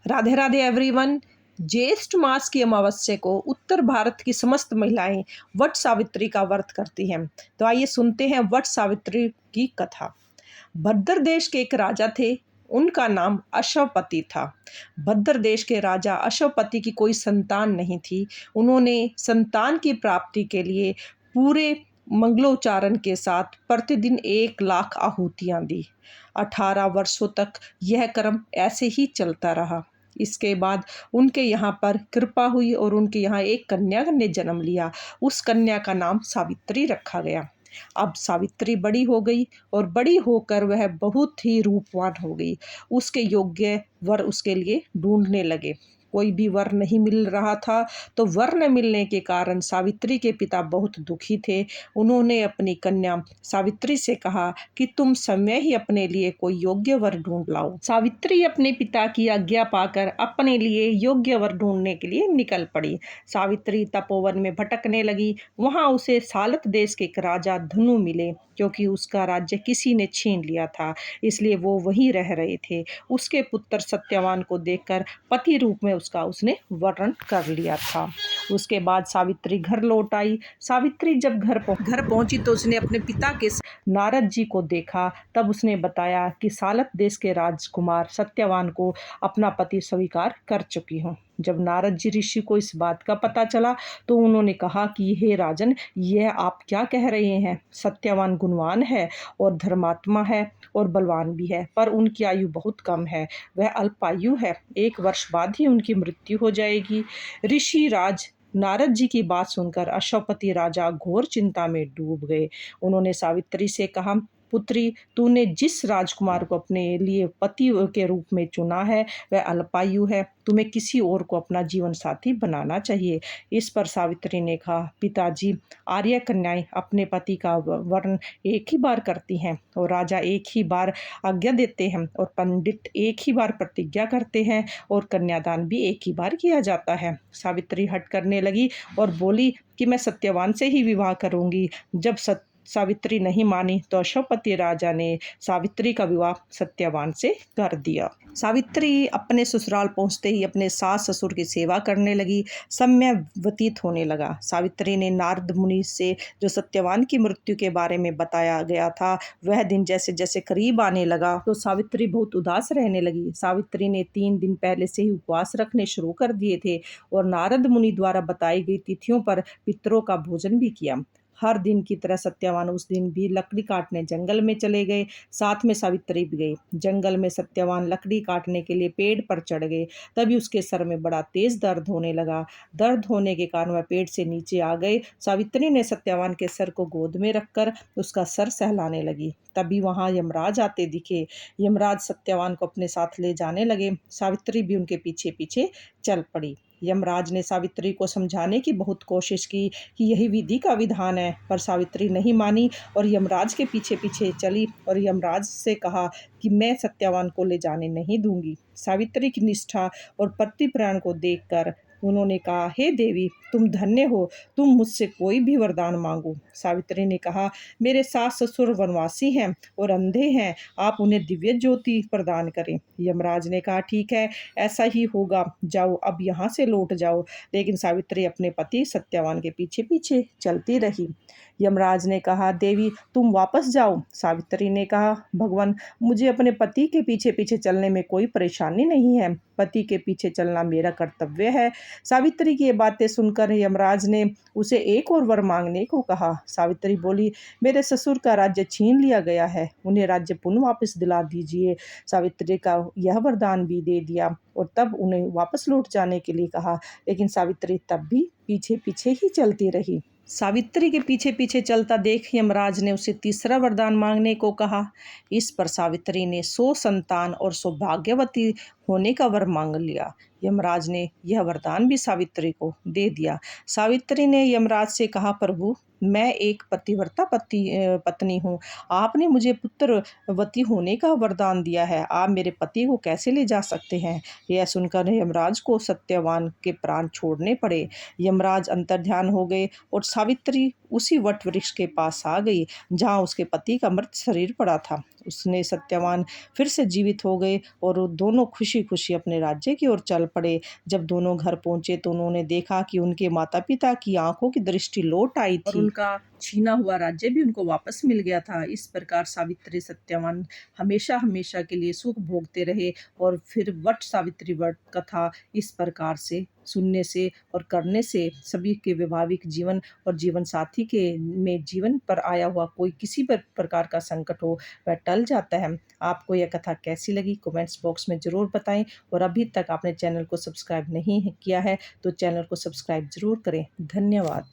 Radhe Radhe everyone. ज्येष्ठ मास की अमावस्या को उत्तर भारत की समस्त महिलाएं वट सावित्री का व्रत करती हैं। तो आइए सुनते हैं वट सावित्री की कथा। भद्र देश के एक राजा थे। उनका नाम अश्वपति था। भद्र देश के राजा अश्वपति की कोई संतान नहीं थी। उन्होंने संतान की प्राप्ति के लिए पूरे मंगलोच्चारण के साथ प्रतिदिन 1 लाख आहुतियां दी। 18 वर्षों तक यह क्रम ऐसे ही चलता रहा। इसके बाद उनके यहाँ पर कृपा हुई और उनके यहाँ एक कन्या ने जन्म लिया। उस कन्या का नाम सावित्री रखा गया। अब सावित्री बड़ी हो गई और बड़ी होकर वह बहुत ही रूपवान हो गई। उसके योग्य वर उसके लिए ढूंढने लगे। कोई भी वर नहीं मिल रहा था। तो वर न मिलने के कारण सावित्री के पिता बहुत दुखी थे। उन्होंने अपनी कन्या सावित्री से कहा कि तुम समय ही अपने लिए कोई योग्य वर ढूंढ लाओ। सावित्री अपने पिता की आज्ञा पाकर अपने लिए योग्य वर ढूंढने के लिए निकल पड़ी। सावित्री तपोवन में भटकने लगी। वहां उसे सालत देश के एक राजा धनु मिले। क्योंकि उसका राज्य किसी ने छीन लिया था, इसलिए वो वहीं रह रहे थे। उसके पुत्र सत्यवान को देखकर पति रूप में उसने वर्ण कर लिया था। उसके बाद सावित्री घर लौट आई। सावित्री जब घर पहुंची तो उसने अपने पिता के नारद जी को देखा। तब उसने बताया कि सालत देश के राजकुमार सत्यवान को अपना पति स्वीकार कर चुकी हूँ। जब नारद जी ऋषि को इस बात का पता चला तो उन्होंने कहा कि हे राजन, यह आप क्या कह रहे हैं? सत्यवान गुणवान है और धर्मात्मा है और बलवान भी है, पर उनकी आयु बहुत कम है। वह अल्पायु है। 1 वर्ष बाद ही उनकी मृत्यु हो जाएगी। ऋषि राज नारद जी की बात सुनकर अश्वपति राजा घोर चिंता में डूब गए। उन्होंने सावित्री से कहा, पुत्री, तूने जिस राजकुमार को अपने लिए पति के रूप में चुना है वह अल्पायु है। तुम्हें किसी और को अपना जीवन साथी बनाना चाहिए। इस पर सावित्री ने कहा, पिताजी, आर्य कन्याएं अपने पति का वर्ण एक ही बार करती हैं और राजा एक ही बार आज्ञा देते हैं और पंडित एक ही बार प्रतिज्ञा करते हैं और कन्यादान भी एक ही बार किया जाता है। सावित्री हट करने लगी और बोली कि मैं सत्यवान से ही विवाह करूंगी। जब सावित्री नहीं मानी तो अश्वपति राजा ने सावित्री का विवाह सत्यवान से कर दिया। सावित्री अपने ससुराल पहुंचते ही अपने सास ससुर की सेवा करने लगी। समय व्यतीत होने लगा। सावित्री ने नारद मुनि से जो सत्यवान की मृत्यु के बारे में बताया गया था, वह दिन जैसे जैसे करीब आने लगा तो सावित्री बहुत उदास रहने लगी। सावित्री ने 3 दिन पहले से ही उपवास रखने शुरू कर दिए थे और नारद मुनि द्वारा बताई गई तिथियों पर पितरों का भोजन भी किया। हर दिन की तरह सत्यवान उस दिन भी लकड़ी काटने जंगल में चले गए। साथ में सावित्री भी गई। जंगल में सत्यवान लकड़ी काटने के लिए पेड़ पर चढ़ गए। तभी उसके सर में बड़ा तेज दर्द होने लगा। दर्द होने के कारण वह पेड़ से नीचे आ गए। सावित्री ने सत्यवान के सर को गोद में रखकर उसका सर सहलाने लगी। तभी वहां यमराज आते दिखे। यमराज सत्यवान को अपने साथ ले जाने लगे। सावित्री भी उनके पीछे पीछे चल पड़ी। यमराज ने सावित्री को समझाने की बहुत कोशिश की कि यही विधि का विधान है, पर सावित्री नहीं मानी और यमराज के पीछे पीछे चली और यमराज से कहा कि मैं सत्यवान को ले जाने नहीं दूंगी। सावित्री की निष्ठा और प्रतिप्राण को देखकर उन्होंने कहा, हे देवी, तुम धन्य हो, तुम मुझसे कोई भी वरदान मांगो। सावित्री ने कहा, मेरे सास ससुर वनवासी हैं और अंधे हैं, आप उन्हें दिव्य ज्योति प्रदान करें। यमराज ने कहा, ठीक है, ऐसा ही होगा, जाओ, अब यहाँ से लौट जाओ। लेकिन सावित्री अपने पति सत्यवान के पीछे पीछे चलती रही। यमराज ने कहा, देवी, तुम वापस जाओ। सावित्री ने कहा, भगवान, मुझे अपने पति के पीछे पीछे चलने में कोई परेशानी नहीं है। पति के पीछे चलना मेरा कर्तव्य है। सावित्री की ये बातें सुनकर यमराज ने उसे एक और वर मांगने को कहा। सावित्री बोली, मेरे ससुर का राज्य छीन लिया गया है, उन्हें राज्य पुनः वापस दिला दीजिए। सावित्री का यह वरदान भी दे दिया और तब उन्हें वापस लौट जाने के लिए कहा। लेकिन सावित्री तब भी पीछे पीछे ही चलती रही। सावित्री के पीछे पीछे चलता देख यमराज ने उसे तीसरा वरदान मांगने को कहा। इस पर सावित्री ने 100 संतान और सौभाग्यवती होने का वर मांग लिया। यमराज ने यह वरदान भी सावित्री को दे दिया। सावित्री ने यमराज से कहा, प्रभु, मैं एक पतिव्रता पत्नी हूँ। आपने मुझे पुत्रवती होने का वरदान दिया है, आप मेरे पति को कैसे ले जा सकते हैं? यह सुनकर यमराज को सत्यवान के प्राण छोड़ने पड़े। यमराज अंतर्ध्यान हो गए और सावित्री उसी वट वृक्ष के पास आ गई जहाँ उसके पति का मृत शरीर पड़ा था। उसने सत्यवान फिर से जीवित हो गए और वो दोनों खुशी-खुशी अपने राज्य की ओर चल पड़े। जब दोनों घर पहुँचे तो उन्होंने देखा कि उनके माता-पिता की आँखों की दृष्टि लौट आई और उनका छीना हुआ राज्य भी उनको वापस मिल गया था। इस प्रकार सावित्री सत्यवान हमेशा-हमेशा के लिए सुख भोगते रहे और फिर वट सावित्री व्रत कथा इस प्रकार से सुनने से और करने से सभी के वैवाहिक जीवन और जीवन साथी के में जीवन पर आया हुआ कोई किसी भी प्रकार का संकट हो वह टल जाता है। आपको यह कथा कैसी लगी कमेंट्स बॉक्स में ज़रूर बताएँ और अभी तक आपने चैनल को सब्सक्राइब नहीं किया है तो चैनल को सब्सक्राइब ज़रूर करें। धन्यवाद।